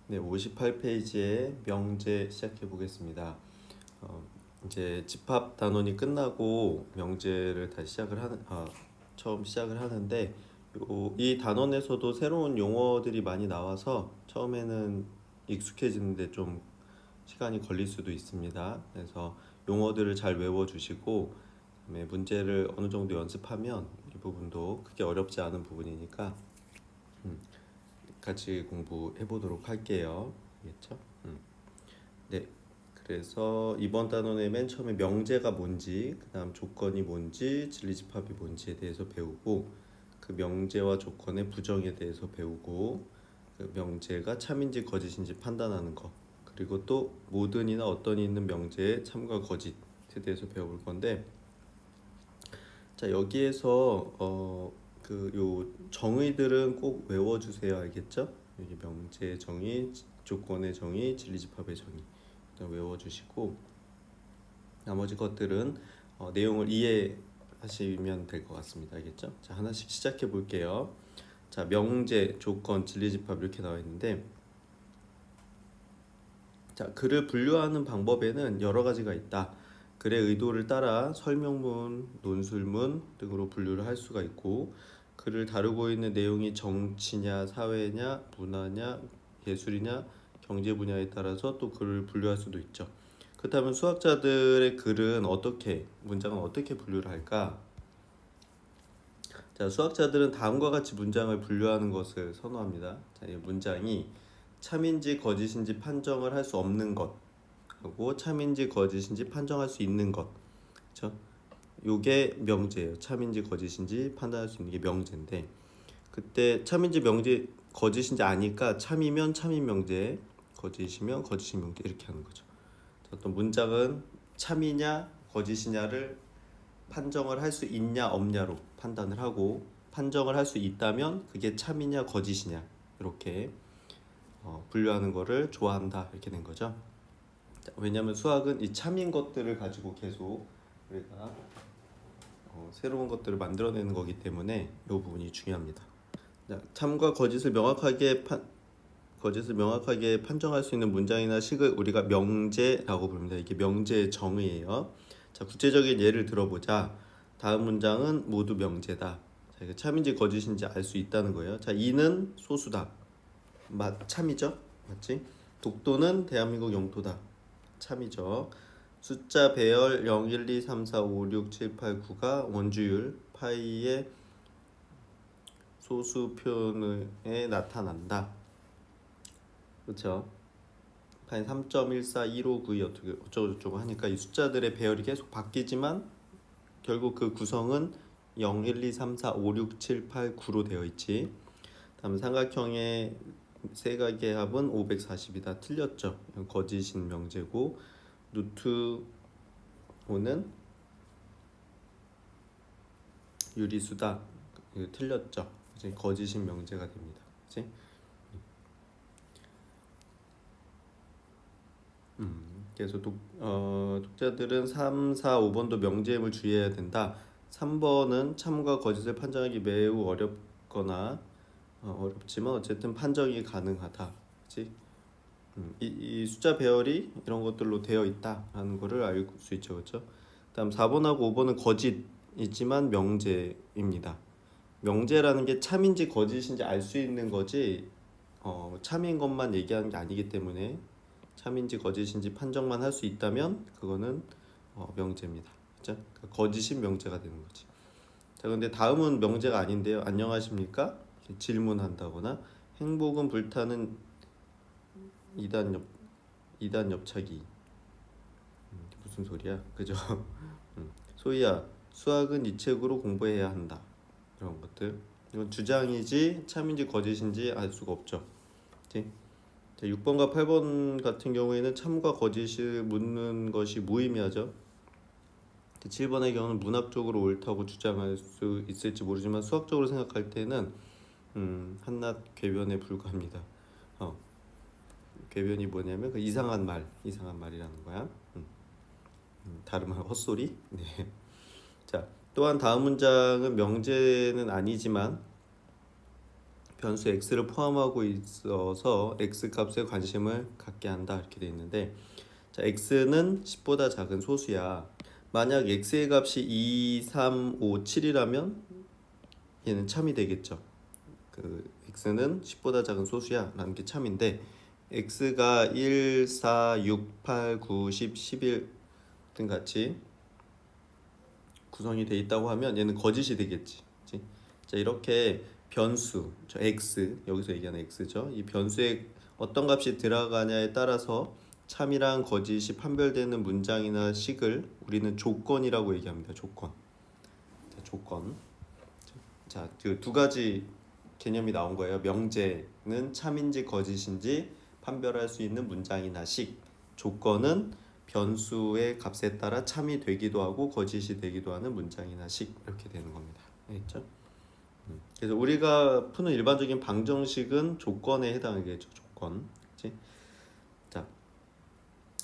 네, 58페이지의 명제 시작해 보겠습니다. 이제 집합 단원이 끝나고 명제를 다시 처음 시작을 하는데 이 단원에서도 새로운 용어들이 많이 나와서 처음에는 익숙해지는데 좀 시간이 걸릴 수도 있습니다. 그래서 용어들을 잘 외워주시고 그다음에 문제를 어느 정도 연습하면 이 부분도 크게 어렵지 않은 부분이니까 같이 공부해 보도록 할게요. 알겠죠? 네. 그래서 이번 단원의 맨 처음에 명제가 뭔지, 그다음 조건이 뭔지, 진리집합이 뭔지에 대해서 배우고 그 명제와 조건의 부정에 대해서 배우고 그 명제가 참인지 거짓인지 판단하는 거 그리고 또 모든이나 어떤이 있는 명제의 참과 거짓에 대해서 배울 건데 자 여기에서 그 요 정의들은 꼭 외워주세요. 알겠죠? 여기 명제의 정의, 조건의 정의, 진리집합의 정의 일단 외워주시고 나머지 것들은 내용을 이해하시면 될 것 같습니다. 알겠죠? 자 하나씩 시작해 볼게요. 자 명제, 조건, 진리집합 이렇게 나와 있는데 자 글을 분류하는 방법에는 여러 가지가 있다. 글의 의도를 따라 설명문, 논술문 등으로 분류를 할 수가 있고 글을 다루고 있는 내용이 정치냐, 사회냐, 문화냐, 예술이냐, 경제 분야에 따라서 또 글을 분류할 수도 있죠. 그렇다면 수학자들의 글은 문장은 어떻게 분류를 할까? 자, 수학자들은 다음과 같이 문장을 분류하는 것을 선호합니다. 자, 이 문장이 참인지 거짓인지 판정을 할 수 없는 것 하고 참인지 거짓인지 판정할 수 있는 것. 그렇죠? 요게 명제예요. 참인지 거짓인지 판단할 수 있는 게 명제인데 그때 참인지 거짓인지 아니까 참이면 참인 명제, 거짓이면 거짓인 명제 이렇게 하는 거죠. 자, 어떤 문장은 참이냐 거짓이냐를 판정을 할 수 있냐 없냐로 판단을 하고 판정을 할 수 있다면 그게 참이냐 거짓이냐 이렇게 분류하는 거를 좋아한다 이렇게 된 거죠. 자, 왜냐하면 수학은 이 참인 것들을 가지고 계속 우리가 새로운 것들을 만들어내는 거기 때문에 이 부분이 중요합니다. 자, 참과 거짓을 명확하게 판정할 수 있는 문장이나 식을 우리가 명제라고 부릅니다. 이게 명제의 정의예요. 자, 구체적인 예를 들어보자. 다음 문장은 모두 명제다. 자, 이게 참인지 거짓인지 알 수 있다는 거예요. 자, 이는 소수다. 참이죠? 맞지? 독도는 대한민국 영토다. 참이죠. 숫자 배열 0, 1, 2, 3, 4, 5, 6, 7, 8, 9가 원주율 파이의 소수표에 나타난다. 그렇죠? 파이 3.141592 어쩌고저쩌고 하니까 이 숫자들의 배열이 계속 바뀌지만 결국 그 구성은 0, 1, 2, 3, 4, 5, 6, 7, 8, 9로 되어 있지. 다음 삼각형의 세 각의 합은 540이다. 틀렸죠. 거짓인 명제고 루트 5는 유리수다. 이거 틀렸죠. 이제 거짓인 명제가 됩니다. 그치? 그래서 독자들은 3, 4, 5번도 명제임을 주의해야 된다. 3번은 참과 거짓을 판정하기 매우 어렵거나 어렵지만 어쨌든 판정이 가능하다. 그치? 이 숫자 배열이 이런 것들로 되어 있다라는 거를 알 수 있죠. 그렇죠? 다음 4번하고 5번은 거짓이지만 명제입니다. 명제라는 게 참인지 거짓인지 알 수 있는 거지 참인 것만 얘기하는 게 아니기 때문에 참인지 거짓인지 판정만 할 수 있다면 그거는 명제입니다. 그죠? 그러니까 거짓인 명제가 되는 거지. 자, 근데 다음은 명제가 아닌데요. 안녕하십니까? 질문한다거나 행복은 불타는 2단 옆차기. 무슨 소리야? 그죠? 소희야, 수학은 이 책으로 공부해야 한다. 이런 것들. 이건 주장이지 참인지 거짓인지 알 수가 없죠. 네? 자, 6번과 8번 같은 경우에는 참과 거짓을 묻는 것이 무의미하죠. 7번의 경우는 문학적으로 옳다고 주장할 수 있을지 모르지만 수학적으로 생각할 때는 한낱 궤변에 불과합니다. 궤변이 뭐냐면 그 이상한 말이라는 거야. 다른 말 헛소리. 네. 자, 또한 다음 문장은 명제는 아니지만 변수 x를 포함하고 있어서 x 값에 관심을 갖게 한다 이렇게 돼 있는데, 자, x는 10보다 작은 소수야. 만약 x의 값이 2, 3, 5, 7이라면 얘는 참이 되겠죠. 그 x는 10보다 작은 소수야 라는 게 참인데, x가 1, 4, 6, 8, 9, 10, 11 등 같이 구성이 돼 있다고 하면 얘는 거짓이 되겠지. 그치? 자, 이렇게 변수, 저 x, 여기서 얘기하는 x죠. 이 변수에 어떤 값이 들어가냐에 따라서 참이랑 거짓이 판별되는 문장이나 식을 우리는 조건이라고 얘기합니다. 조건. 자, 조건. 자, 그 두 가지 개념이 나온 거예요. 명제는 참인지 거짓인지 판별할 수 있는 문장이나 식. 조건은 변수의 값에 따라 참이 되기도 하고 거짓이 되기도 하는 문장이나 식, 이렇게 되는 겁니다. 알겠죠? 그래서 우리가 푸는 일반적인 방정식은 조건에 해당하겠죠. 조건. 그치? 자,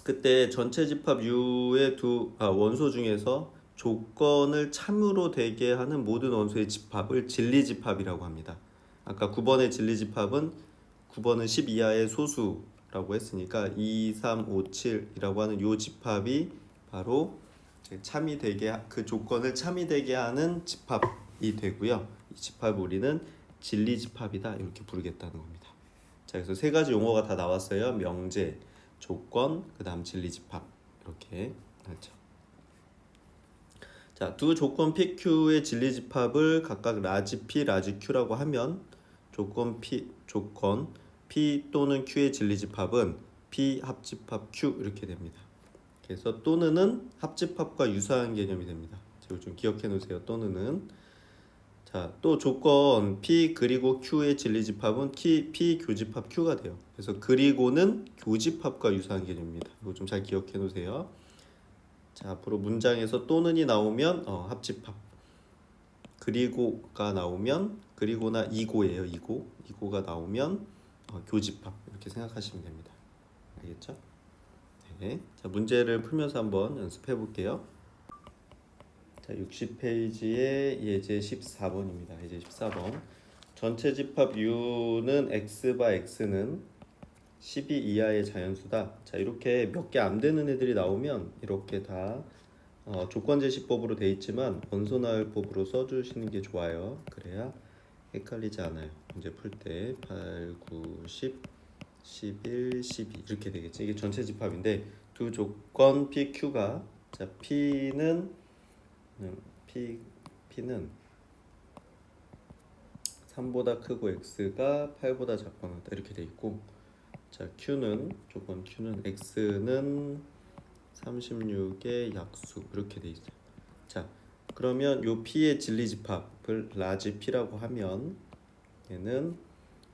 그때 전체 집합 U의 원소 중에서 조건을 참으로 되게 하는 모든 원소의 집합을 진리집합이라고 합니다. 아까 9번의 진리집합은 9번은 10 이하의 소수라고 했으니까 2, 3, 5, 7이라고 하는 요 집합이 바로 참이 되게, 그 조건을 참이 되게 하는 집합이 되고요. 이 집합을 우리는 진리집합이다 이렇게 부르겠다는 겁니다. 자, 그래서 세 가지 용어가 다 나왔어요. 명제, 조건, 그다음 진리집합, 이렇게 했죠. 자, 두 조건 PQ의 진리집합을 각각 라지 P, 라지 Q라고 하면 조건 P 또는 Q의 진리집합은 P 합집합 Q 이렇게 됩니다. 그래서 또는은 합집합과 유사한 개념이 됩니다. 이거 좀 기억해 놓으세요. 또는은. 자, 또 조건 P 그리고 Q의 진리집합은 P 교집합 Q가 돼요. 그래서 그리고는 교집합과 유사한 개념입니다. 이거 좀 잘 기억해 놓으세요. 자, 앞으로 문장에서 또는이 나오면 합집합, 그리고가 나오면 그리고나 이고예요. 이고가 나오면 교집합, 이렇게 생각하시면 됩니다. 알겠죠? 네. 자, 문제를 풀면서 한번 연습해 볼게요. 자, 60페이지에 예제 14번입니다. 예제 14번. 전체 집합 U는 X바 X는 12 이하의 자연수다. 자, 이렇게 몇 개 안 되는 애들이 나오면 이렇게 다 조건제시법으로 돼 있지만 원소나열법으로 써주시는 게 좋아요. 그래야 헷갈리지 않아요. 문제 풀 때 8, 9, 10, 11, 12 이렇게 되겠지. 이게 전체 집합인데 두 조건 PQ가, 자, P는 3보다 크고 X가 8보다 작거나 이렇게 돼 있고, 자, 조건 Q는 X는 36의 약수 이렇게 돼 있어요. 자, 그러면 요 P의 진리집합을 라지 P라고 하면 얘는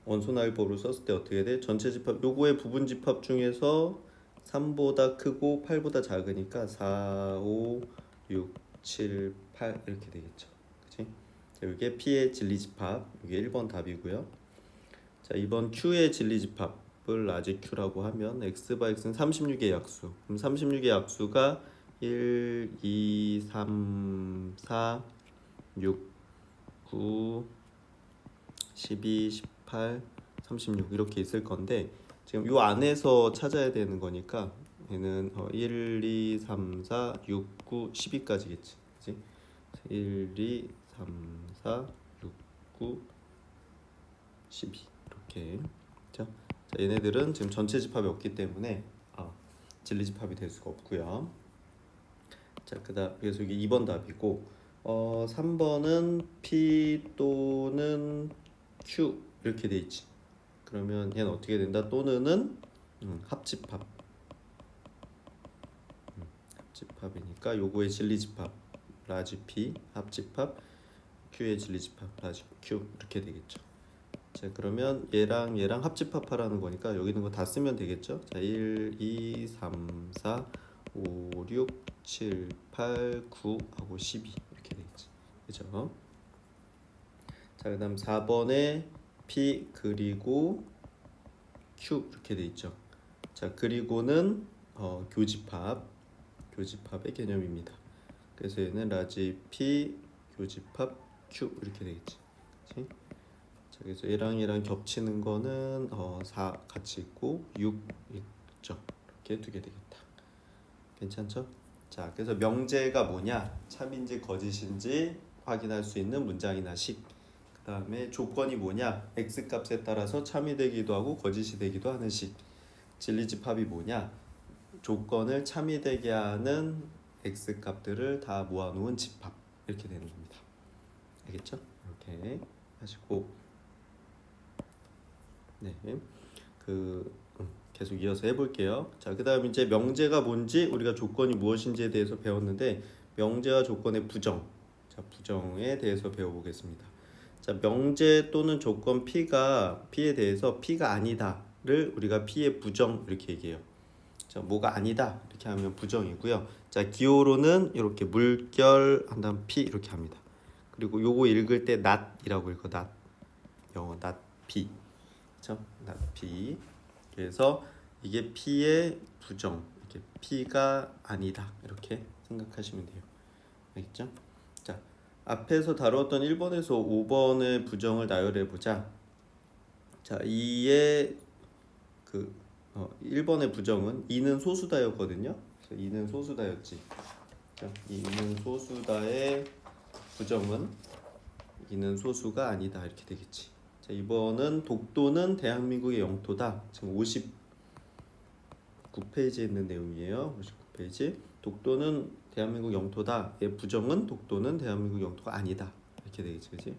원소나열법으로 썼을 때 어떻게 돼? 전체 집합, 요거의 부분 집합 중에서 3보다 크고 8보다 작으니까 4, 5, 6, 7, 8 이렇게 되겠죠. 그치? 자, 이게 P의 진리집합, 이게 1번 답이고요. 자, 2번 Q의 진리집합을 라지 Q라고 하면 X바 X는 36의 약수. 그럼 36의 약수가 1, 2, 3, 4, 6, 9, 12, 18, 36 이렇게 있을 건데, 지금 요 안에서 찾아야 되는 거니까 얘는 1, 2, 3, 4, 6, 9, 12까지겠지. 그치? 1, 2, 3, 4, 6, 9, 12 이렇게. 자, 얘네들은 지금 전체 집합이 없기 때문에 진리 집합이 될 수가 없고요. 자, 그다음 그래서 이게 2번 답이고, 3번은 P 또는 Q 이렇게 돼 있지. 그러면 얘는 어떻게 된다? 또는은 합집합. 합집합이니까 요거의 진리집합 라지 P 합집합, Q의 진리집합 라지 Q 이렇게 되겠죠. 자, 그러면 얘랑 합집합하라는 거니까 여기 있는 거 다 쓰면 되겠죠. 자, 1, 2, 3, 4, 5, 6, 7, 8, 9 하고 12 이렇게 되겠지. 그죠? 자, 그다음 4번에 P 그리고 Q 이렇게 돼 있죠. 자, 그리고는 교집합의 개념입니다. 그래서 얘는 라지 P 교집합 Q 이렇게 되겠지. 그치? 자, 그래서 얘랑 겹치는 거는 4 같이 있고 6 있죠. 이렇게 두개 되겠다. 괜찮죠? 자, 그래서 명제가 뭐냐? 참인지 거짓인지 확인할 수 있는 문장이나 식. 그 다음에 조건이 뭐냐? x 값에 따라서 참이 되기도 하고 거짓이 되기도 하는 식. 진리집합이 뭐냐? 조건을 참이 되게 하는 x 값들을 다 모아놓은 집합. 이렇게 되는 겁니다. 알겠죠? 이렇게 하시고, 네, 계속 이어서 해볼게요. 자, 그다음 이제 명제가 뭔지 우리가 조건이 무엇인지에 대해서 배웠는데 명제와 조건의 부정, 자 부정에 대해서 배워보겠습니다. 자, 명제 또는 조건 P에 대해서 P가 아니다를 우리가 P의 부정 이렇게 얘기해요. 자, 뭐가 아니다 이렇게 하면 부정이고요. 자, 기호로는 이렇게 물결 한 다음 P 이렇게 합니다. 그리고 요거 읽을 때 not이라고 읽어. not. 영어 not P. 그렇죠? not P. 그래서 이게 P의 부정, 이게 P가 아니다 이렇게 생각하시면 돼요. 알겠죠? 자, 앞에서 다루었던 1번에서 5번의 부정을 나열해 보자. 자, 2의 1번의 부정은 2는 소수다였거든요. 그래서 2는 소수다였지. 자, 2는 소수다의 부정은 2는 소수가 아니다 이렇게 되겠지. 자, 2번은 독도는 대한민국의 영토다. 지금 59페이지에 있는 내용이에요. 59페이지. 독도는 대한민국 영토다의 부정은 독도는 대한민국 영토가 아니다. 이렇게 되겠지. 그치?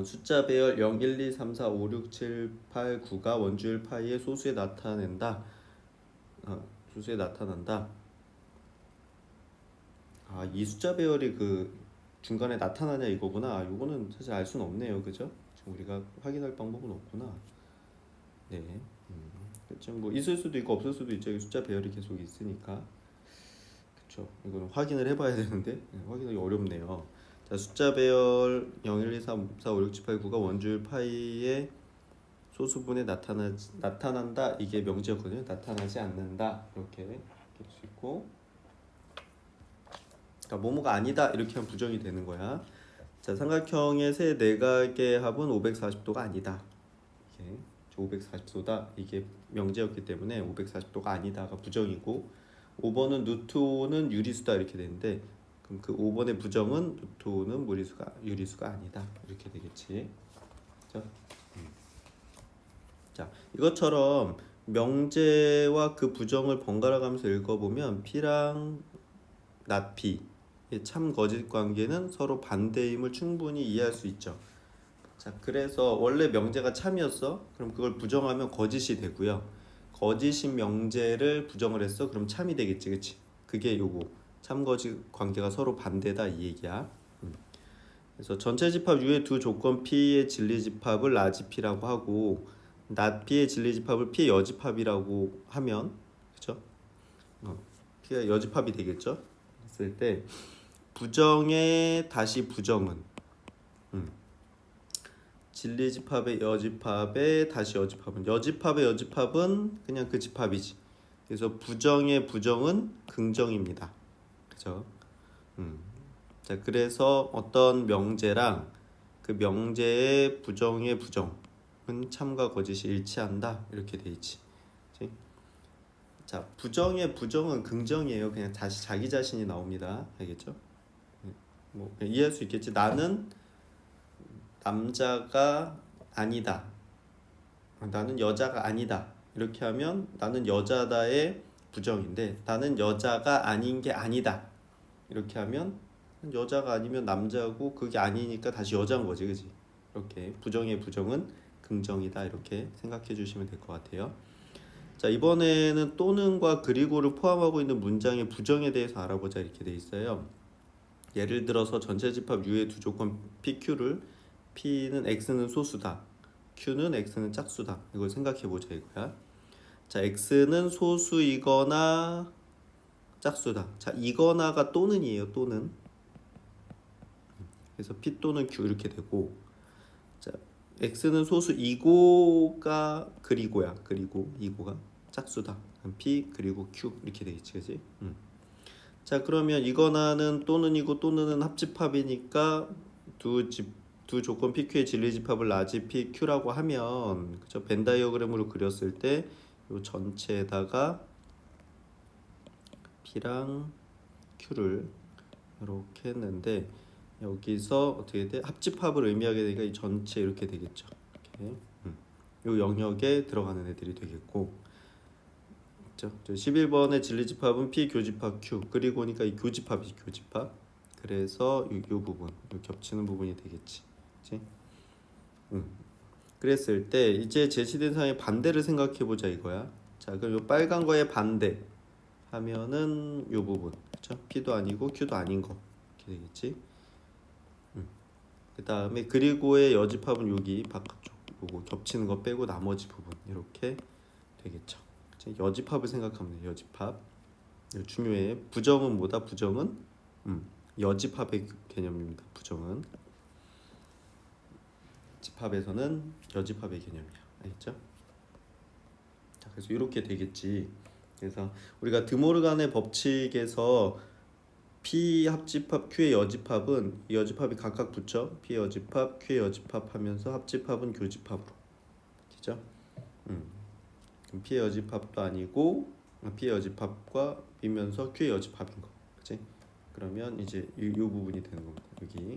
숫자 배열 0, 1, 2, 3, 4, 5, 6, 7, 8, 9가 원주율 파이의 소수에 나타낸다. 소수에 나타난다. 이 숫자 배열이 중간에 나타나냐 이거구나. 이거는 사실 알 수는 없네요. 그죠? 지금 우리가 확인할 방법은 없구나. 네. 그렇죠. 뭐 있을 수도 있고 없을 수도 있죠. 숫자 배열이 계속 있으니까. 그렇죠. 이거는 확인을 해봐야 되는데 확인하기 어렵네요. 자, 숫자 배열 0, 1, 2, 3, 4, 5, 6, 7, 8, 9가 원주율 파이의 소수분에 나타난다. 이게 명제였거든요. 나타나지 않는다. 이렇게 될 수 있고. 그러니까 뭐뭐가 아니다 이렇게 하면 부정이 되는 거야. 자, 삼각형의 세 내각의 합은 540도가 아니다. 이게 540도다. 이게 명제였기 때문에 540도가 아니다가 부정이고 5번은 루트 5는 유리수다 이렇게 되는데 그럼 그 5번의 부정은 루트 5는 유리수가 아니다 이렇게 되겠지. 그렇죠? 자, 이것처럼 명제와 그 부정을 번갈아 가면서 읽어보면 P랑 not P 참 거짓 관계는 서로 반대임을 충분히 이해할 수 있죠. 자, 그래서 원래 명제가 참이었어. 그럼 그걸 부정하면 거짓이 되고요. 거짓인 명제를 부정을 했어. 그럼 참이 되겠지, 그치? 그게 요거 참 거짓 관계가 서로 반대다 이 얘기야. 그래서 전체 집합 U의 두 조건 P의 진리 집합을 라지 P라고 하고 not P의 진리 집합을 P의 여집합이라고 하면, 그렇죠? P가 여집합이 되겠죠? 했을 때 부정의 다시 부정은 진리집합의 여집합의 다시 여집합의 여집합은 그냥 그 집합이지. 그래서 부정의 부정은 긍정입니다. 그죠? 자, 그래서 어떤 명제랑 그 명제의 부정의 부정은 참과 거짓이 일치한다 이렇게 돼 있지. 그치? 자, 부정의 부정은 긍정이에요. 그냥 다시 자기 자신이 나옵니다. 알겠죠? 뭐 이해할 수 있겠지. 나는 남자가 아니다. 나는 여자가 아니다. 이렇게 하면 나는 여자다의 부정인데 나는 여자가 아닌 게 아니다. 이렇게 하면 여자가 아니면 남자고 그게 아니니까 다시 여자인 거지. 그지? 이렇게 부정의 부정은 긍정이다. 이렇게 생각해 주시면 될 것 같아요. 자, 이번에는 또는과 그리고를 포함하고 있는 문장의 부정에 대해서 알아보자 이렇게 돼 있어요. 예를 들어서 전체 집합 U의 두 조건 PQ를 P는 X는 소수다. Q는 X는 짝수다. 이걸 생각해보자 이거야. 자, X는 소수이거나 짝수다. 자, 이거나가 또는이에요. 또는. 그래서 P 또는 Q 이렇게 되고 자, X는 소수이고가 그리고야. 그리고 이고가 짝수다. P 그리고 Q 이렇게 되겠지. 그치? 자, 그러면 이거나는 또는이고 또는은 합집합이니까 두 조건 PQ의 진리집합을 라지 PQ라고 하면 그죠? 벤 다이어그램으로 그렸을 때 이 전체에다가 P랑 Q를 이렇게 했는데 여기서 어떻게 돼? 합집합을 의미하게 되니까 이 전체 이렇게 되겠죠. 이렇게. 이 영역에 들어가는 애들이 되겠고, 그렇죠? 11번의 진리집합은 P 교집합 Q 그리고니까 이 교집합이 교집합. 그래서 이 부분, 이 겹치는 부분이 되겠지. 그치? 그랬을 때 이제 제시된 상황의 반대를 생각해 보자 이거야. 자, 그럼 이 빨간 거의 반대 하면은 이 부분, 그렇죠? P도 아니고 Q도 아닌 거 이렇게 되겠지. 그 다음에 그리고의 여집합은 여기 바깥쪽 요거 겹치는 거 빼고 나머지 부분 이렇게 되겠죠. 그치? 여집합을 생각하면 돼요. 여집합. 이거 중요해. 부정은 뭐다? 부정은 여집합의 개념입니다. 부정은 집합에서는 여집합의 개념이야. 알겠죠? 자, 그래서 이렇게 되겠지. 그래서 우리가 드모르간의 법칙에서 P 합집합 Q의 여집합은 이 여집합이 각각 붙죠. P 여집합 Q의 여집합 하면서 합집합은 교집합으로. 그죠? 그럼 P의 여집합도 아니고 P의 여집합과 비면서 Q의 여집합인 거. 그치? 그러면 이제 이 부분이 되는 겁니다. 여기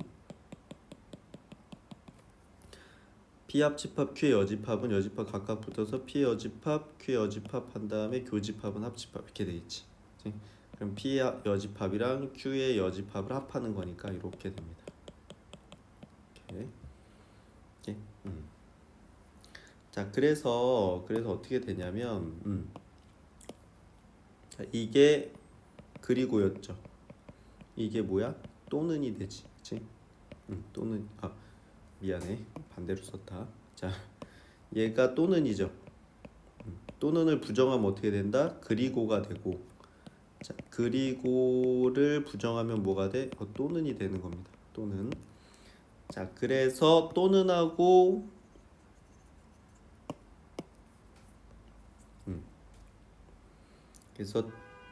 P 합집합 Q의 여집합은 여집합 각각 붙어서 P 여집합 Q 여집합 한 다음에 교집합은 합집합 이렇게 되겠지. 그치? 그럼 P 여집합이랑 Q의 여집합을 합하는 거니까 이렇게 됩니다. 이렇게. 자, 그래서 어떻게 되냐면 자, 이게 그리고였죠. 이게 뭐야? 또는이 되지, 그치? 또는 미안해, 반대로 썼다. 자, 얘가 또는이죠. 또는을 부정하면 어떻게 된다? 그리고가 되고, 자, 그리고를 부정하면 뭐가 돼? 또는이 되는 겁니다. 또는. 자, 그래서 또는하고 그래서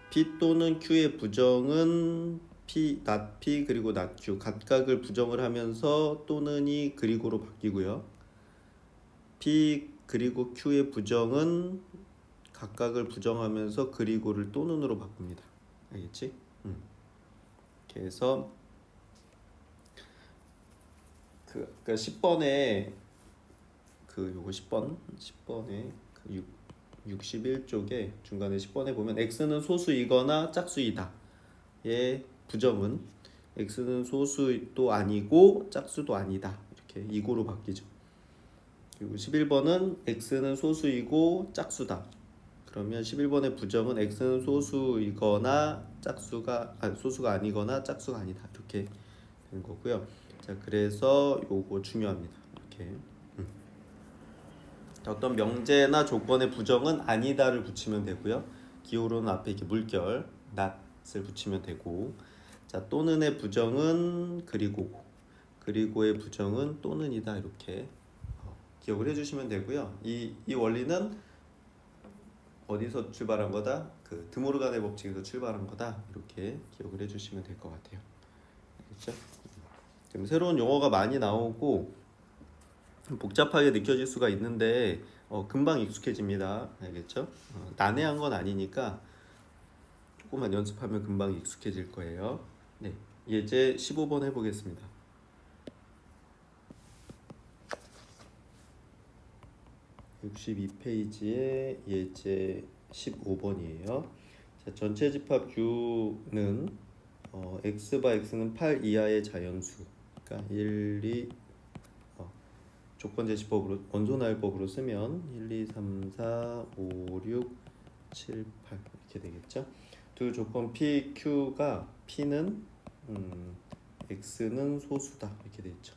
P 또는 Q의 부정은 P, not P 그리고 not Q 각각을 부정을 하면서 또는이 그리고로 바뀌고요. P 그리고 Q의 부정은 각각을 부정하면서 그리고를 또는으로 바꿉니다. 알겠지? 그래서 그러니까 10번에 요거 10번에 61쪽에 중간에 10번에 보면 x는 소수이거나 짝수이다. 의 부정은 x는 소수도 아니고 짝수도 아니다. 이렇게 이고로 바뀌죠. 그리고 11번은 x는 소수이고 짝수다. 그러면 11번의 부정은 x는 소수이거나 소수가 아니거나 짝수가 아니다. 이렇게 되는 거고요. 자, 그래서 요거 중요합니다. 이렇게. 어떤 명제나 조건의 부정은 아니다를 붙이면 되고요. 기호로는 앞에 이렇게 물결 not을 붙이면 되고, 자, 또는의 부정은 그리고고, 그리고의 부정은 또는이다. 이렇게 기억을 해주시면 되고요. 이 원리는 어디서 출발한 거다? 그 드모르간의 법칙에서 출발한 거다. 이렇게 기억을 해주시면 될 것 같아요. 알겠죠? 지금 새로운 용어가 많이 나오고 복잡하게 느껴질 수가 있는데 금방 익숙해집니다. 알겠죠? 난해한 건 아니니까 조금만 연습하면 금방 익숙해질 거예요. 네, 예제 15번 해보겠습니다. (62페이지에) 예제 15번이에요. 자, 전체 집합 U는 x바 x는 8 이하의 자연수, 그러니까 1, 2 조건 제시법으로 원소나열법으로 쓰면 1, 2, 3, 4, 5, 6, 7, 8 이렇게 되겠죠. 두 조건 P, Q가 P는 X는 소수다 이렇게 되죠.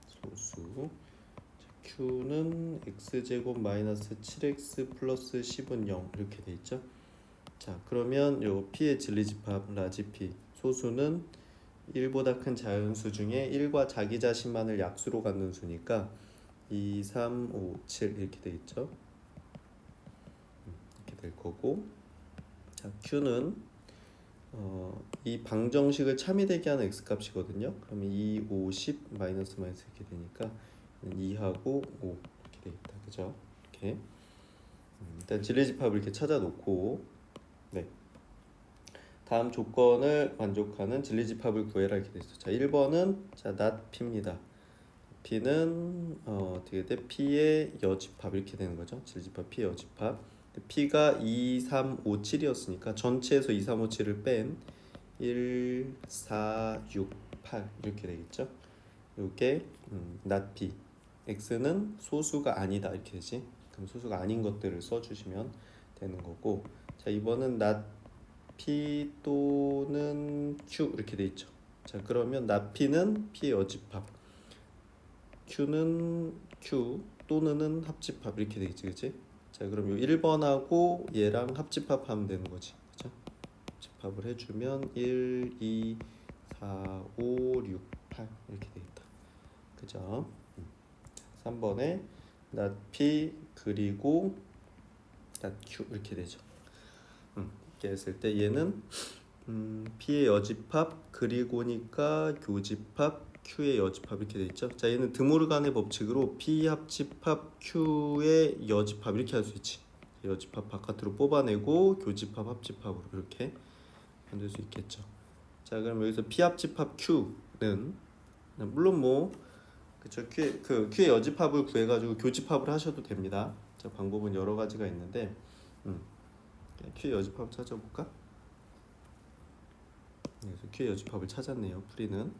소수. Q는 X제곱 마이너스 7X 플러스 10은 0 이렇게 되죠. 자, 그러면 요 P의 진리집합 라지 P 소수는 1보다 큰 자연수 중에 1과 자기 자신만을 약수로 갖는 수니까 2, 3, 5, 7 이렇게 되겠죠. 이렇게 될 거고, 자, Q는 이 방정식을 참이되게 하는 x값이거든요. 그러면 2, 50 마이너스 이렇게 되니까 2하고 5 이렇게 되겠다. 그죠? 이렇게 일단 진리집합을 이렇게 찾아놓고 네. 다음 조건을 만족하는 진리집합을 구해라 이렇게 돼 있어. 자, 1번은 자, not p입니다. p는 어떻게 돼? p의 여집합 이렇게 되는 거죠. 진리집합 p의 여집합. p가 2, 3, 5, 7이었으니까 전체에서 2, 3, 5, 7을 뺀 1, 4, 6, 8 이렇게 되겠죠. 요게 not p. x는 소수가 아니다 이렇게 되지. 그럼 소수가 아닌 것들을 써주시면 되는 거고. 자, 이번은 not p 또는 q 이렇게 돼 있죠. 자, 그러면 not p는 p의 여집합, q는 q 또는은 합집합 이렇게 돼 있지, 그치? 자, 그럼 요 1번하고 얘랑 합집합하면 되는 거지, 그죠? 합집합을 해주면 1, 2, 4, 5, 6, 8 이렇게 되겠다, 그죠? 3번에 not p 그리고 not q 이렇게 되죠. 이렇게 했을 때 얘는 p의 여집합 그리고니까 교집합 q의 여집합 이렇게 돼 있죠. 자, 얘는 드모르간의 법칙으로 p 합집합 q의 여집합 이렇게 할 수 있지. 여집합 바깥으로 뽑아내고 교집합 합집합으로 이렇게 만들 수 있겠죠. 자, 그럼 여기서 p 합집합 q는 물론 뭐 그쵸, q의 여집합을 구해가지고 교집합을 하셔도 됩니다. 자, 방법은 여러 가지가 있는데 q의 여집합 찾아볼까? 그래서 q의 여집합을 찾았네요. 풀이는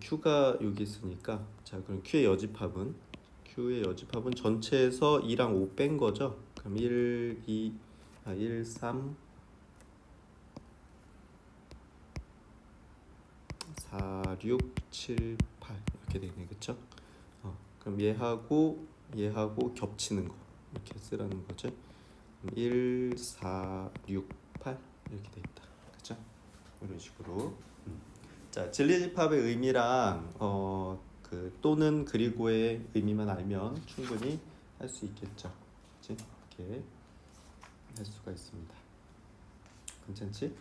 q가 여기 있으니까 자, 그럼 q의 여집합은 전체에서 2랑 5 뺀 거죠. 그럼 1, 3 4, 6, 7, 8 이렇게 되네, 그쵸? 그럼 얘하고 겹치는 거 이렇게 쓰라는 거죠. 1, 4, 6, 8 이렇게 돼 있다, 그쵸? 이런 식으로. 자, 진리집합의 의미랑 그 또는 그리고의 의미만 알면 충분히 할 수 있겠죠, 그치? 이렇게 할 수가 있습니다. 괜찮지?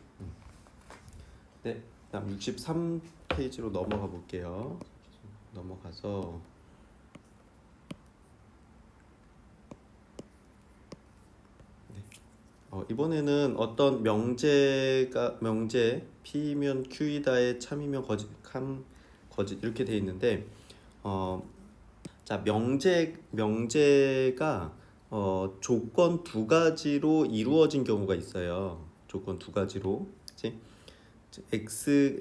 네, 다음 63페이지로 넘어가 볼게요. 넘어가서 이번에는 어떤 명제 P면 Q이다의 참이면 거짓 이렇게 돼 있는데 자, 명제가 조건 두 가지로 이루어진 경우가 있어요. 조건 두 가지로, 그치?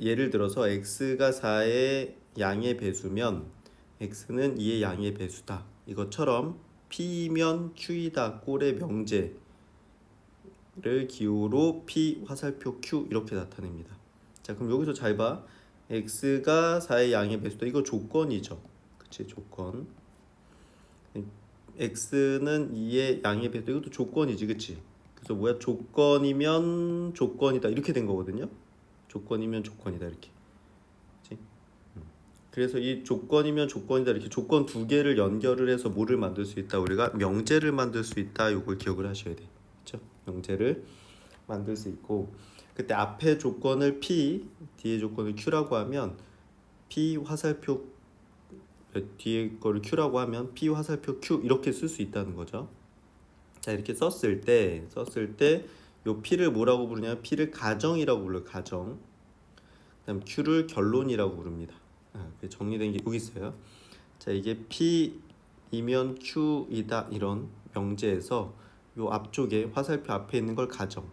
예를 들어서 x가 4의 양의 배수면 x는 2의 양의 배수다. 이것처럼 P면 Q이다 꼴의 명제를 기호로 P 화살표 Q 이렇게 나타냅니다. 자, 그럼 여기서 잘 봐. x가 4의 양의 배수다. 이거 조건이죠. 그치, 조건. x는 2의 양의 배수다. 이것도 조건이지, 그치? 그래서 뭐야? 조건이면 조건이다. 이렇게 된 거거든요. 조건이면 조건이다 이렇게. 그치? 그래서 이 조건이면 조건이다 이렇게 조건 두 개를 연결을 해서 뭐를 만들 수 있다? 우리가 명제를 만들 수 있다. 이걸 기억을 하셔야 돼. 그렇죠? 명제를 만들 수 있고, 그때 앞에 조건을 P, 뒤에 조건을 Q라고 하면 P 화살표 뒤에 거를 Q라고 하면 P 화살표 Q 이렇게 쓸 수 있다는 거죠. 자, 이렇게 썼을 때 요 P를 뭐라고 부르냐면 P를 가정이라고 불러요. 가정. 그다음 Q를 결론이라고 부릅니다. 정리된 게 여기 있어요. 자, 이게 P이면 Q이다 이런 명제에서 요 앞쪽에 화살표 앞에 있는 걸 가정,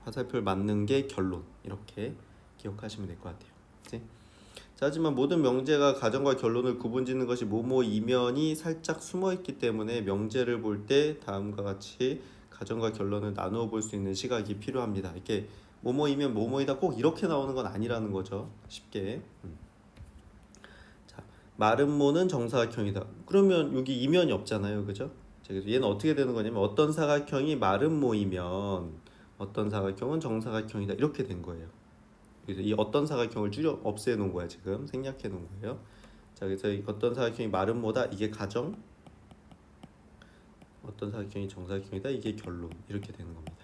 화살표를 맞는 게 결론 이렇게 기억하시면 될 것 같아요. 그치? 자, 하지만 모든 명제가 가정과 결론을 구분짓는 것이 뭐뭐 이면이 살짝 숨어있기 때문에 명제를 볼 때 다음과 같이 가정과 결론을 나누어 볼 수 있는 시각이 필요합니다. 이렇게 뭐뭐이면 뭐뭐이다 꼭 이렇게 나오는 건 아니라는 거죠. 쉽게. 자, 마른 모는 정사각형이다. 그러면 여기 이면이 없잖아요, 그죠? 자, 그래서 얘는 어떻게 되는 거냐면 어떤 사각형이 마른 모이면 어떤 사각형은 정사각형이다 이렇게 된 거예요. 그래서 이 어떤 사각형을 없애 놓은 거야, 지금 생략해 놓은 거예요. 자, 그래서 어떤 사각형이 마른 모다 이게 가정, 어떤 사각형이 정사각형이다 이게 결론 이렇게 되는 겁니다.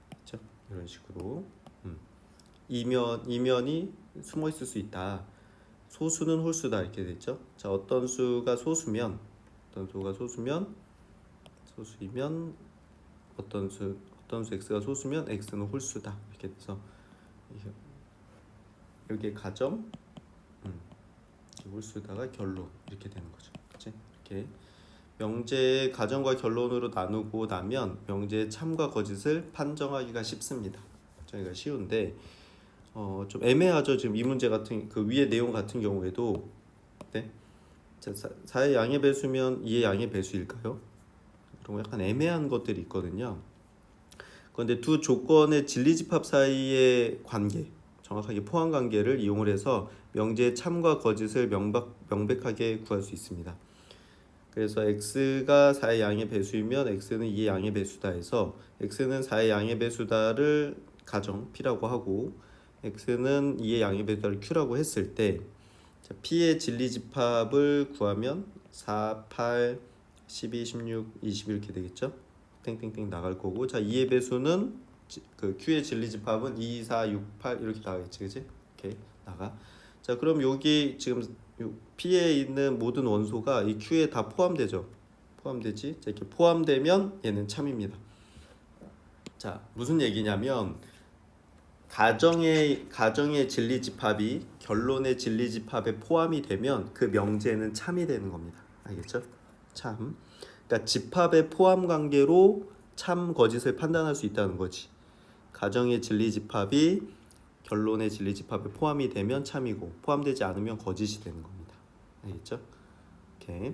그렇죠? 이런 식으로. 이면이 숨어 있을 수 있다. 소수는 홀수다 이렇게 됐죠. 자, 어떤 수가 소수면 소수이면 어떤 수 x가 소수면 x는 홀수다 이렇게 돼서 여기에 가정 홀수다가 결론 이렇게 되는 거죠. 그치? 이렇게 명제의 가정과 결론으로 나누고 나면 명제의 참과 거짓을 판정하기가 쉽습니다. 판정하기가 쉬운데 좀 애매하죠. 지금 이 문제 같은 그 위의 내용 같은 경우에도 네? 자, 4의 양의 배수면 2의 양의 배수일까요? 그런 약간 애매한 것들이 있거든요. 그런데 두 조건의 진리집합 사이의 관계, 정확하게 포함 관계를 이용을 해서 명제의 참과 거짓을 명백하게 구할 수 있습니다. 그래서 x가 4의 양의 배수이면 x는 2의 양의 배수다 해서 x는 4의 양의 배수다를 가정 p라고 하고 x는 2의 양의 배수다를 q라고 했을 때 p의 진리집합을 구하면 4, 8, 12, 16, 20 이렇게 되겠죠. 땡땡땡 나갈 거고 자 2의 배수는 그 q의 진리집합은 2, 4, 6, 8 이렇게 나가겠지, 그지? 이렇게 나가. 자 그럼 여기 지금 P에 있는 모든 원소가 이 Q에 다 포함되죠. 포함되지? 자, 이렇게 포함되면 얘는 참입니다. 자 무슨 얘기냐면 가정의 진리집합이 결론의 진리집합에 포함이 되면 그 명제는 참이 되는 겁니다. 알겠죠? 참. 그러니까 집합의 포함 관계로 참 거짓을 판단할 수 있다는 거지. 가정의 진리집합이 결론의 진리집합에 포함이 되면 참이고 포함되지 않으면 거짓이 되는 겁니다. 알겠죠? 오케이.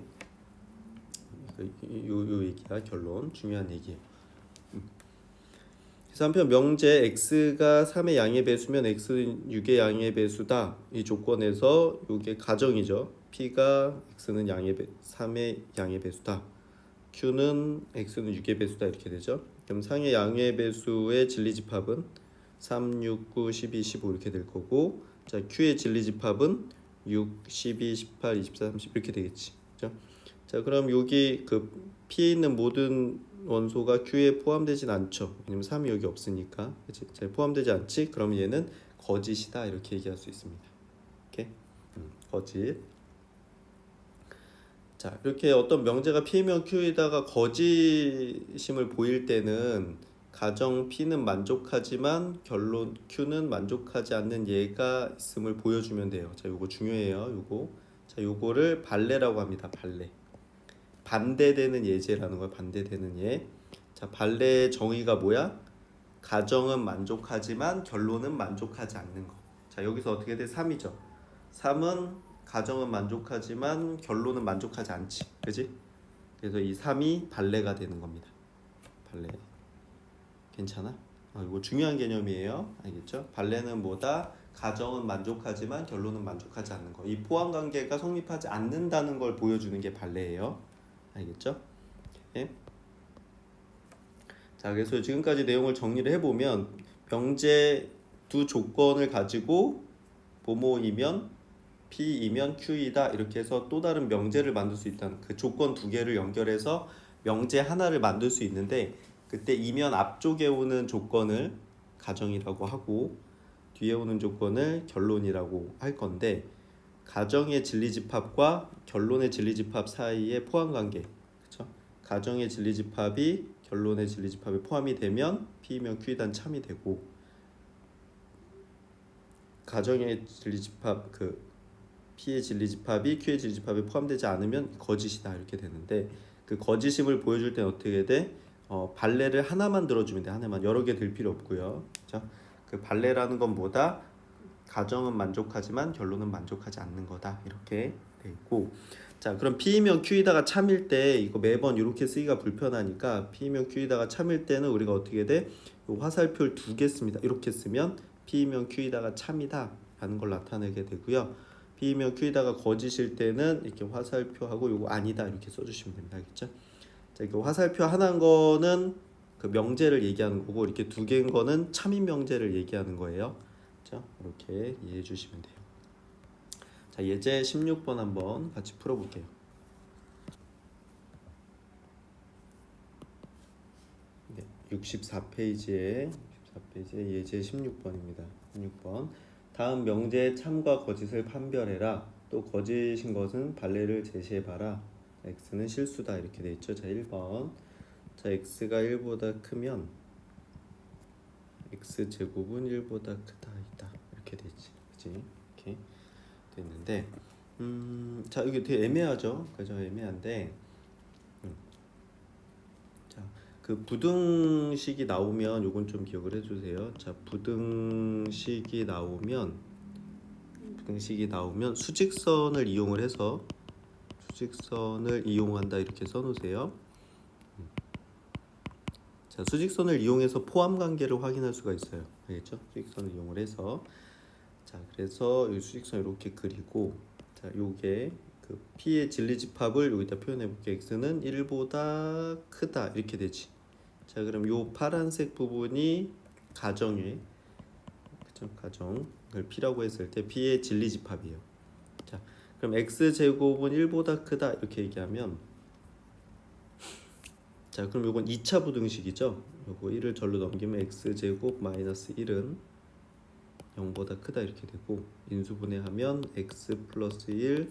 요 얘기가 결론 중요한 얘기예요. 그래서 한편 명제 x가 3의 양의 배수면 x는 6의 양의 배수다. 이 조건에서 이게 가정이죠. p가 x는 3의 양의 배수다. q는 x는 6의 배수다 이렇게 되죠. 그럼 상의 양의 배수의 진리집합은 3, 6, 9, 12, 15 이렇게 될 거고 자 q의 진리집합은 6, 12, 18, 24, 30 이렇게 되겠지. 그렇죠? 자 그럼 여기 그 P에 있는 모든 원소가 Q에 포함되진 않죠. 왜냐면 3이 여기 없으니까. 그치? 자, 포함되지 않지? 그럼 얘는 거짓이다 이렇게 얘기할 수 있습니다. 오케이? 거짓. 자 이렇게 어떤 명제가 P이면 Q에다가 거짓임을 보일 때는 가정 P는 만족하지만 결론 Q는 만족하지 않는 예가 있음을 보여주면 돼요. 자 요거 중요해요. 요거. 자 요거를 발레라고 합니다. 발레. 반대되는 예제라는 거야. 반대되는 예. 자, 발레의 정의가 뭐야? 가정은 만족하지만 결론은 만족하지 않는 거. 자, 여기서 어떻게 돼? 3이죠. 3은 가정은 만족하지만 결론은 만족하지 않지. 그지? 그래서 이 3이 발레가 되는 겁니다. 발레. 괜찮아? 이거 중요한 개념이에요. 알겠죠? 발레는 뭐다? 가정은 만족하지만 결론은 만족하지 않는 거. 이 포함 관계가 성립하지 않는다는 걸 보여주는 게 발레예요. 알겠죠? 예? 자, 그래서 지금까지 내용을 정리를 해보면 명제 두 조건을 가지고 뭐뭐이면 P이면 Q이다 이렇게 해서 또 다른 명제를 만들 수 있다는 그 조건 두 개를 연결해서 명제 하나를 만들 수 있는데 그때 이면 앞쪽에 오는 조건을 가정이라고 하고 뒤에 오는 조건을 결론이라고 할 건데 가정의 진리집합과 결론의 진리집합 사이의 포함관계 그렇죠? 가정의 진리집합이 결론의 진리집합에 포함이 되면 P이면 Q이단 참이 되고 가정의 진리집합 P의 진리집합이 Q의 진리집합에 포함되지 않으면 거짓이다 이렇게 되는데 그 거짓임을 보여줄 때는 어떻게 돼? 발레를 하나만 들어주면 돼. 하나만 여러 개 들 필요 없고요. 그렇죠? 그 발레라는 건 뭐다? 가정은 만족하지만 결론은 만족하지 않는 거다 이렇게 돼 있고 자 그럼 P이면 Q이다가 참일 때 이거 매번 이렇게 쓰기가 불편하니까 P이면 Q이다가 참일 때는 우리가 어떻게 돼? 요 화살표를 두 개 씁니다. 이렇게 쓰면 P이면 Q이다가 참이다 라는 걸 나타내게 되고요. P이면 Q이다가 거짓일 때는 이렇게 화살표하고 요거 아니다 이렇게 써주시면 됩니다. 알겠죠? 자, 이거 화살표 하나인 거는 그 명제를 얘기하는 거고 이렇게 두 개인 거는 참인 명제를 얘기하는 거예요. 자, 이렇게 이해해 주시면 돼요. 자, 예제 16번 한번 같이 풀어볼게요. 네, 64페이지에 예제 16번입니다. 6번. 다음 명제의 참과 거짓을 판별해라. 또 거짓인 것은 발레를 제시해봐라. x는 실수다 이렇게 돼 있죠. 자 1번. 자 x가 1보다 크면 x 제곱은 1보다 크다 이렇게 돼 있지. 그치? 이렇게 됐는데 자 이게 되게 애매하죠. 그죠? 애매한데 자, 그 부등식이 나오면 요건 좀 기억을 해주세요. 자, 부등식이 나오면 수직선을 이용을 해서 수직선을 이용한다 이렇게 써놓으세요. 자, 수직선을 이용해서 포함 관계를 확인할 수가 있어요. 알겠죠? 수직선을 이용을 해서 자, 그래서 이 수직선 이렇게 그리고 자, 요게 그 P의 진리집합을 여기다 표현해 볼게요. x는 1보다 크다 이렇게 되지. 자, 그럼 요 파란색 부분이 가정의 그죠? 가정을 P라고 했을 때 P의 진리집합이에요. 자, 그럼 x 제곱은 1보다 크다 이렇게 얘기하면 자, 그럼 요건 2차 부등식이죠. 요거 1을 절로 넘기면 x 제곱 마이너스 1은 0보다 크다 이렇게 되고 인수분해하면 x 플러스 1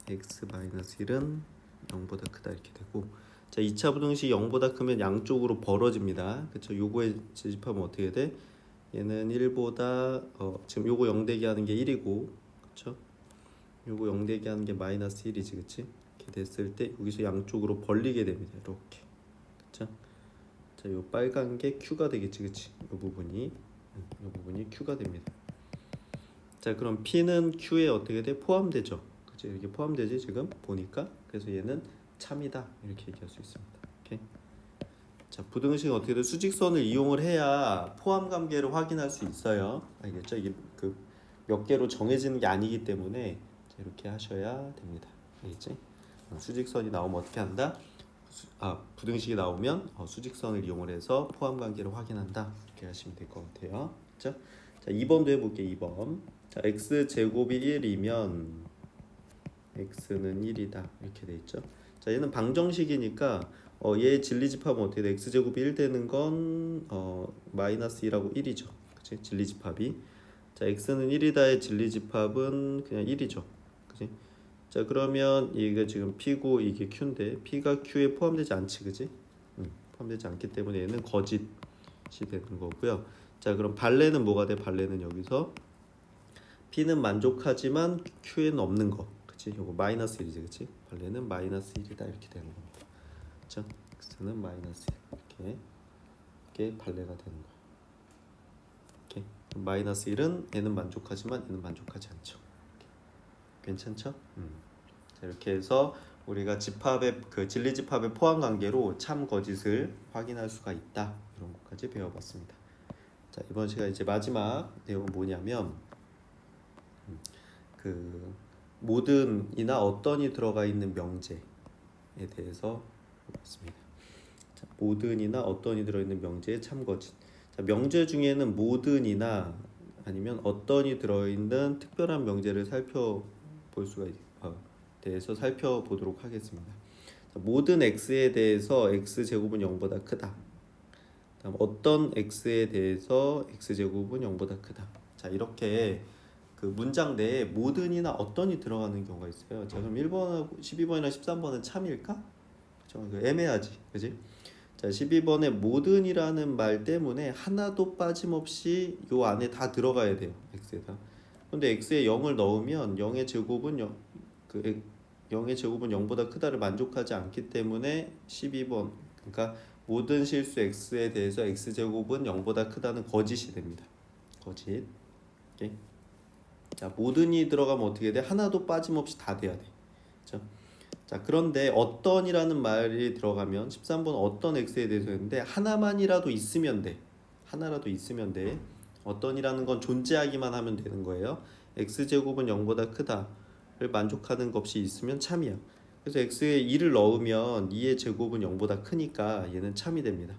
x 마이너스 1은 0보다 크다 이렇게 되고 자 2차 부등식 0보다 크면 양쪽으로 벌어집니다. 그쵸? 요거의 재집합은 어떻게 돼? 얘는 1보다 지금 요거 0 되게 하는 게 1이고 그쵸? 요거 0 되게 하는 게 마이너스 1이지 그치? 이렇게 됐을 때 여기서 양쪽으로 벌리게 됩니다. 이렇게 그쵸? 자, 요 빨간 게 Q가 되겠지 그치? 요 부분이 Q가 됩니다. 자, 그럼 P는 Q에 어떻게 돼? 포함되죠. 그치? 이렇게 포함되지 지금 보니까. 그래서 얘는 참이다 이렇게 얘기할 수 있습니다. 오케이. 자, 부등식은 어떻게 돼? 수직선을 이용을 해야 포함 관계를 확인할 수 있어요. 알겠죠? 이게 그 몇 개로 정해지는 게 아니기 때문에 이렇게 하셔야 됩니다. 알겠지? 수직선이 나오면 어떻게 한다? 부등식이 나오면 수직선을 이용을 해서 포함 관계를 확인한다. 이렇게 하시면 될 것 같아요. 그렇죠? 자, 2번도 해볼게요. 2번. 자, x 제곱이 1이면 x는 1이다 이렇게 돼 있죠. 자, 얘는 방정식이니까 얘 진리집합은 어떻게 돼? x 제곱이 1 되는 건 마이너스 2라고 1이죠. 그치? 진리집합이. 자, x는 1이다의 진리집합은 그냥 1이죠. 그치? 자, 그러면 이게 지금 p고 이게 q인데 p가 q에 포함되지 않지, 그지? 포함되지 않기 때문에 얘는 거짓이 되는 거고요. 자, 그럼 발레는 뭐가 돼? 발레는 여기서 p는 만족하지만 q에는 없는 거, 그치? 요거 마이너스 1이지, 그치? 발레는 마이너스 1이다 이렇게 되는 겁니다. 그쵸? x는 마이너스 1 이렇게 발레가 되는 거야. 이렇게 마이너스 1은 얘는 만족하지만 얘는 만족하지 않죠. 이렇게. 괜찮죠? 자, 이렇게 해서 우리가 집합의 그 진리집합의 포함 관계로 참 거짓을 확인할 수가 있다. 이런 것까지 배워봤습니다. 자, 이번 시간 이제 마지막 내용은 뭐냐면 그 모든이나 어떤이 들어가 있는 명제에 대해서 보겠습니다. 자, 모든이나 어떤이 들어있는 명제의 참 거짓. 자, 명제 중에는 모든이나 아니면 어떤이 들어있는 특별한 명제를 살펴볼 수가 대해서 살펴보도록 하겠습니다. 자, 모든 x에 대해서 x 제곱은 0보다 크다. 다음 어떤 x에 대해서 x 제곱은 0보다 크다. 자, 이렇게 그 문장 내에 모든이나 어떤이 들어가는 경우가 있어요. 자, 그럼 1번하고 12번이나 13번은 참일까? 그죠? 애매하지, 그지? 자, 12번에 모든이라는 말 때문에 하나도 빠짐없이 요 안에 다 들어가야 돼요. x에다. 근데 x에 0을 넣으면 0의 제곱은 0의 제곱은 0보다 크다를 만족하지 않기 때문에 12번 그러니까 모든 실수 x에 대해서 x제곱은 0보다 크다는 거짓이 됩니다. 거짓. 오케이? 자, 모든이 들어가면 어떻게 돼? 하나도 빠짐없이 다 돼야 돼. 그렇죠? 자, 그런데 어떤이라는 말이 들어가면 13번 어떤 x에 대해서 했는데 하나만이라도 있으면 돼. 하나라도 있으면 돼. 어떤이라는 건 존재하기만 하면 되는 거예요. x제곱은 0보다 크다를 만족하는 것이 있으면 참이야. 그래서 x에 2를 넣으면 2의 제곱은 0보다 크니까 얘는 참이 됩니다.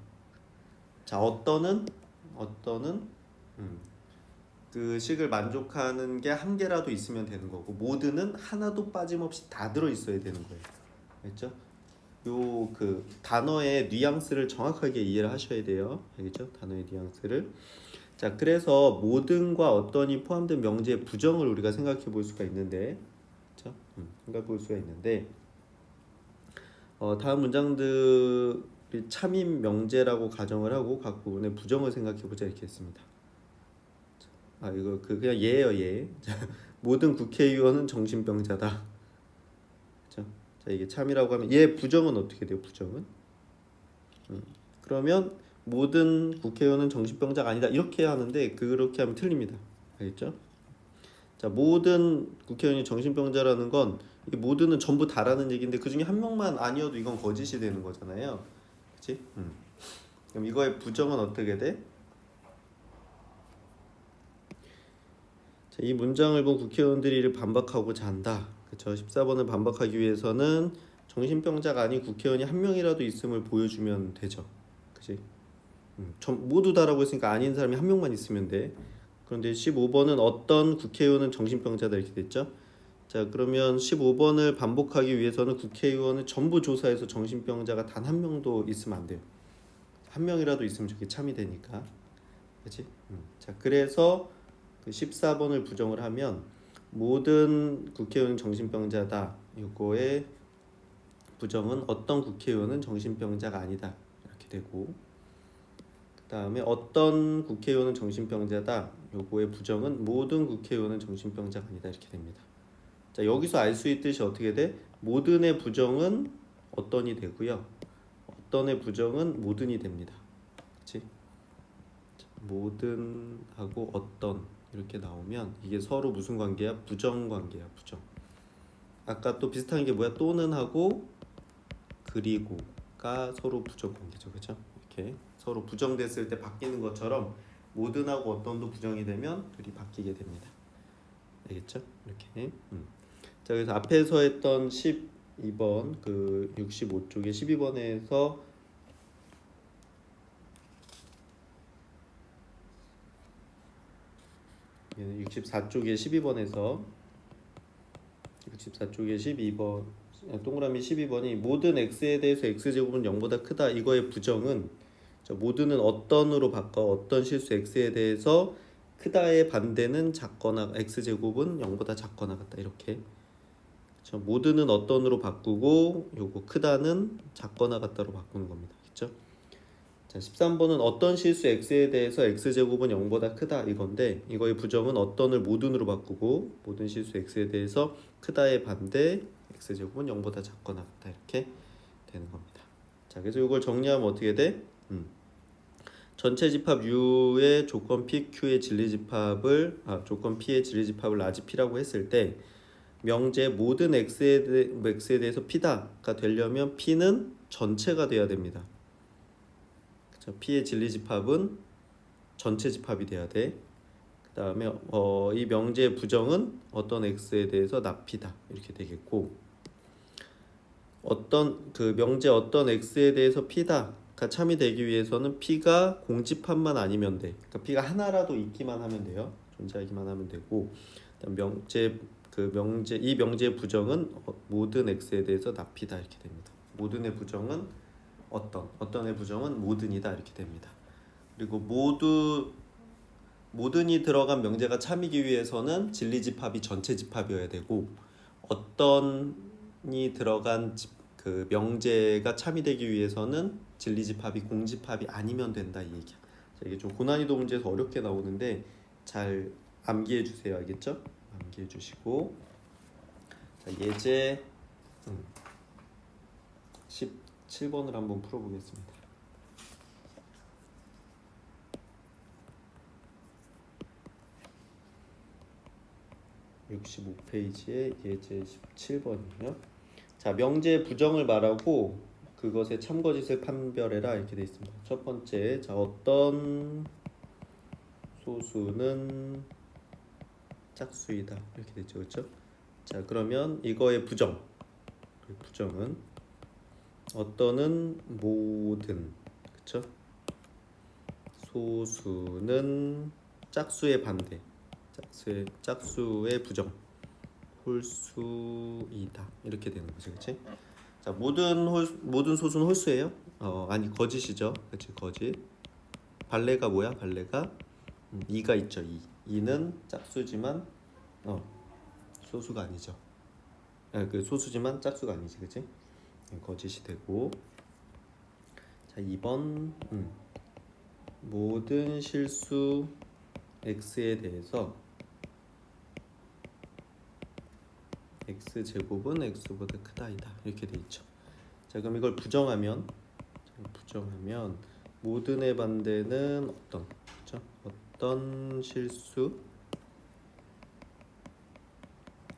자, 어떤은 그 식을 만족하는 게 한 개라도 있으면 되는 거고 모든은 하나도 빠짐없이 다 들어 있어야 되는 거예요. 알겠죠? 요 그 단어의 뉘앙스를 정확하게 이해를 하셔야 돼요. 알겠죠? 단어의 뉘앙스를. 자, 그래서 모든과 어떤이 포함된 명제의 부정을 우리가 생각해 볼 수가 있는데, 그렇죠? 생각해 볼 수가 있는데, 다음 문장들이 참인 명제라고 가정을 하고 각 부분의 부정을 생각해 보자 이렇게 했습니다. 이거 그냥 예예요, 예. 자, 모든 국회의원은 정신병자다. 그렇죠? 자, 이게 참이라고 하면 얘 부정은 어떻게 돼요? 부정은? 그러면 모든 국회의원은 정신병자가 아니다 이렇게 하는데 그렇게 하면 틀립니다. 알겠죠? 자, 모든 국회의원이 정신병자라는 건 이 모든은 전부 다라는 얘기인데 그 중에 한 명만 아니어도 이건 거짓이 되는 거잖아요. 그렇지? 그럼 이거의 부정은 어떻게 돼? 자, 이 문장을 본 국회의원들이 이를 반박하고자 한다. 그렇죠? 14번을 반박하기 위해서는 정신병자가 아닌 국회의원이 한 명이라도 있음을 보여주면 되죠. 그렇지? 모두 다라고 했으니까 아닌 사람이 한 명만 있으면 돼. 그런데 15번은 어떤 국회의원은 정신병자다 이렇게 됐죠. 자, 그러면 15번을 반복하기 위해서는 국회의원을 전부 조사해서 정신병자가 단 한 명도 있으면 안 돼요. 한 명이라도 있으면 저게 참이 되니까. 그렇지? 자, 그래서 그 14번을 부정을 하면 모든 국회의원은 정신병자다. 이거의 부정은 어떤 국회의원은 정신병자가 아니다. 이렇게 되고 그다음에 어떤 국회의원은 정신병자다. 요거의 부정은 모든 국회의원은 정신병자가 아니다. 이렇게 됩니다. 자, 여기서 알 수 있듯이 어떻게 돼? 모든의 부정은 어떤이 되고요. 어떤의 부정은 모든이 됩니다. 그렇지? 모든하고 어떤 이렇게 나오면 이게 서로 무슨 관계야? 부정 관계야. 부정. 아까 또 비슷한 게 뭐야? 또는 하고 그리고가 서로 부정 관계죠. 그렇죠? 이렇게 서로 부정됐을 때 바뀌는 것처럼 모든하고 어떤도 부정이 되면 둘이 바뀌게 됩니다. 알겠죠? 이렇게. 자, 그래서 앞에서 했던 12번 그 65쪽에 12번에서 64쪽에 12번에서 64쪽에 12번 동그라미 12번이 모든 x에 대해서 x제곱은 0보다 크다. 이거의 부정은 모든은 어떤으로 바꿔 어떤 실수 x에 대해서 크다의 반대는 작거나 x제곱은 0보다 작거나 같다. 이렇게 모든은 어떤으로 바꾸고 요거 크다는 작거나 같다로 바꾸는 겁니다. 그렇죠? 자, 13번은 어떤 실수 x에 대해서 x제곱은 0보다 크다 이건데 이거의 부정은 어떤을 모든으로 바꾸고 모든 실수 x에 대해서 크다의 반대 x제곱은 0보다 작거나 같다 이렇게 되는 겁니다. 자, 그래서 이걸 정리하면 어떻게 돼? 전체 집합 U의 조건 PQ의 진리집합을 조건 P의 진리집합을 라지 P라고 했을 때 명제 모든 x에 대해서 P다가 되려면 P는 전체가 돼야 됩니다. 그쵸? P의 진리집합은 전체 집합이 돼야 돼. 그 다음에 이 명제의 부정은 어떤 x에 대해서 납P다 이렇게 되겠고 어떤 그 명제 어떤 x에 대해서 P다가 참이 되기 위해서는 P가 공집합만 아니면 돼. 그러니까 P가 하나라도 있기만 하면 돼요. 존재하기만 하면 되고 이 명제의 부정은 모든 x에 대해서 납P다 이렇게 됩니다. 모든의 부정은 어떤의 부정은 모든이다 이렇게 됩니다. 그리고 모든이 들어간 명제가 참이기 위해서는 진리집합이 전체 집합이어야 되고 어떤이 들어간 그 명제가 참이 되기 위해서는 진리집합이 공집합이 아니면 된다 이 얘기야. 자, 이게 좀 고난이도 문제에서 어렵게 나오는데 잘 암기해 주세요. 알겠죠? 암기해 주시고 자, 예제 17번을 한번 풀어보겠습니다. (65페이지에) 예제 17번이요. 자, 명제의 부정을 말하고 그것의 참거짓을 판별해라 이렇게 되어 있습니다. 첫 번째, 자, 어떤 소수는 짝수이다 이렇게 되죠, 그렇죠? 자, 그러면 이거의 부정은 어떤은 모든, 그렇죠? 소수는 짝수의 반대, 짝수의 부정, 홀수이다 이렇게 되는 거죠, 그렇지? 자, 모든 소수는 홀수예요? 아니 거짓이죠, 그렇지? 거짓. 발레가 뭐야? 발레가 2가 있죠. 2는 짝수지만 소수가 아니죠. 그 소수지만 짝수가 아니지, 그치? 거짓이 되고. 자, 2번 모든 실수 x에 대해서 x제곱은 x보다 크다이다 이렇게 돼 있죠. 자, 그럼 이걸 부정하면 모든의 반대는 그렇죠? 어떤 실수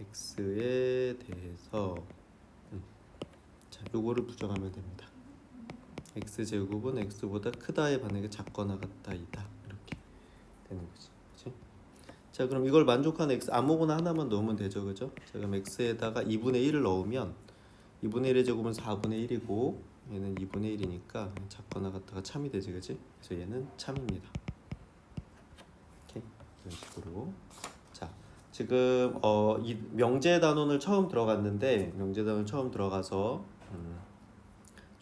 x에 대해서 자, 요거를 부정하면 됩니다. x제곱은 x보다 크다의 반응이 작거나 같다이다 이렇게 되는 거지. 그치? 자, 그럼 이걸 만족하는 x 아무거나 하나만 넣으면 되죠, 그죠? 자, 그럼 x에다가 2분의 1을 넣으면 2분의 1의 제곱은 4분의 1이고 얘는 2분의 1이니까 작거나 같다가 참이 되지, 그치? 그래서 얘는 참입니다. 오케이, 이런 식으로. 자, 지금 이 명제 단원을 처음 들어갔는데 명제 단원 처음 들어가서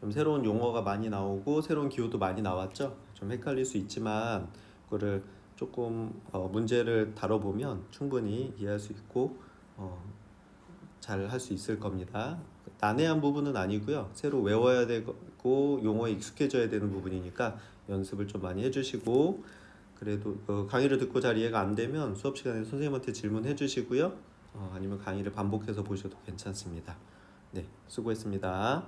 좀 새로운 용어가 많이 나오고 새로운 기호도 많이 나왔죠. 좀 헷갈릴 수 있지만 그거를 조금 문제를 다뤄보면 충분히 이해할 수 있고 잘 할 수 있을 겁니다. 난해한 부분은 아니고요. 새로 외워야 되고 용어에 익숙해져야 되는 부분이니까 연습을 좀 많이 해주시고 그래도 강의를 듣고 잘 이해가 안 되면 수업 시간에 선생님한테 질문해 주시고요. 아니면 강의를 반복해서 보셔도 괜찮습니다. 네, 수고했습니다.